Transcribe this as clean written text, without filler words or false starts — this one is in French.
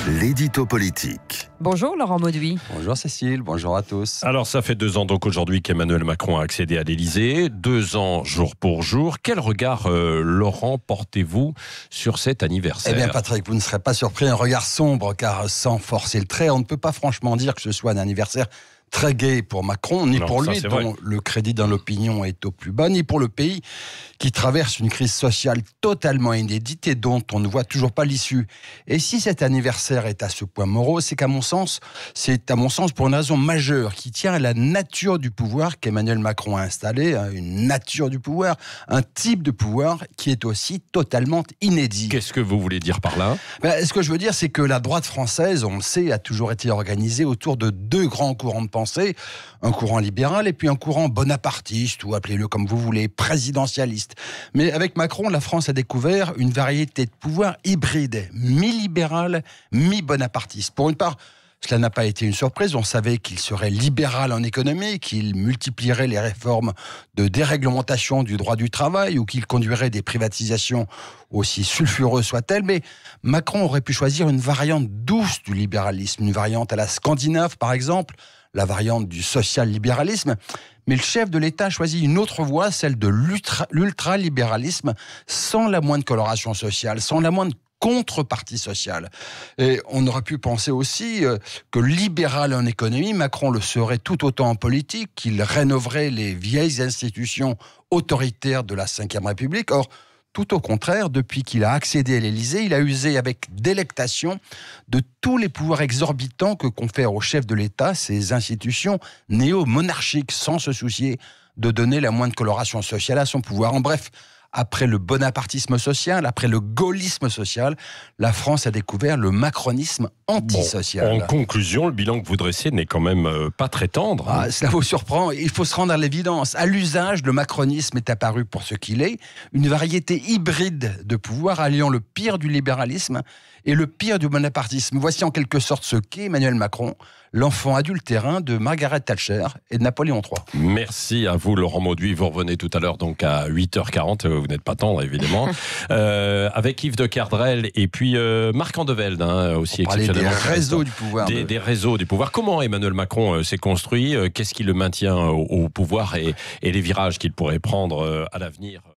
L'édito politique. Bonjour Laurent Mauduit. Bonjour Cécile, bonjour à tous. Alors ça fait 2 ans donc aujourd'hui qu'Emmanuel Macron a accédé à l'Élysée, 2 ans jour pour jour. Quel regard, Laurent, portez-vous sur cet anniversaire ? Eh bien Patrick, vous ne serez pas surpris, un regard sombre, car sans forcer le trait, on ne peut pas franchement dire que ce soit un anniversaire très gai pour Macron, ni pour lui, dont le crédit dans l'opinion est au plus bas, ni pour le pays qui traverse une crise sociale totalement inédite et dont on ne voit toujours pas l'issue. Et si cet anniversaire est à ce point morose, c'est à mon sens pour une raison majeure qui tient à la nature du pouvoir qu'Emmanuel Macron a installé, une nature du pouvoir, un type de pouvoir qui est aussi totalement inédit. Qu'est-ce que vous voulez dire par là ? Ce que je veux dire, c'est que la droite française, on le sait, a toujours été organisée autour de 2 grands courants de pensée, un courant libéral et puis un courant bonapartiste, ou appelez-le comme vous voulez, présidentialiste. Mais avec Macron, la France a découvert une variété de pouvoirs hybrides, mi-libéral, mi-bonapartiste. Pour une part, cela n'a pas été une surprise. On savait qu'il serait libéral en économie, qu'il multiplierait les réformes de déréglementation du droit du travail ou qu'il conduirait des privatisations aussi sulfureuses soient-elles. Mais Macron aurait pu choisir une variante douce du libéralisme, une variante à la scandinave par exemple, la variante du social-libéralisme. Mais le chef de l'État a choisi une autre voie, celle de l'ultralibéralisme, sans la moindre coloration sociale, sans la moindre contrepartie sociale. Et on aurait pu penser aussi que libéral en économie, Macron le serait tout autant en politique, qu'il rénoverait les vieilles institutions autoritaires de la Ve République. Or, tout au contraire, depuis qu'il a accédé à l'Élysée, il a usé avec délectation de tous les pouvoirs exorbitants que confèrent au chef de l'État ces institutions néo-monarchiques, sans se soucier de donner la moindre coloration sociale à son pouvoir. En bref, après le bonapartisme social, après le gaullisme social, la France a découvert le macronisme antisocial. En conclusion, le bilan que vous dressez n'est quand même pas très tendre. Cela vous surprend, il faut se rendre à l'évidence. À l'usage, le macronisme est apparu pour ce qu'il est, une variété hybride de pouvoir alliant le pire du libéralisme et le pire du bonapartisme. Voici en quelque sorte ce qu'est Emmanuel Macron, l'enfant adultérin de Margaret Thatcher et de Napoléon III. Merci à vous Laurent Mauduit, vous revenez tout à l'heure donc à 8h40, vous n'êtes pas tendre évidemment, avec Yves de Kerdrel et puis Marc Andevelde aussi exceptionnellement. Des réseaux du pouvoir. Des réseaux du pouvoir. Comment Emmanuel Macron s'est construit ? Qu'est-ce qui le maintient au pouvoir et les virages qu'il pourrait prendre à l'avenir ?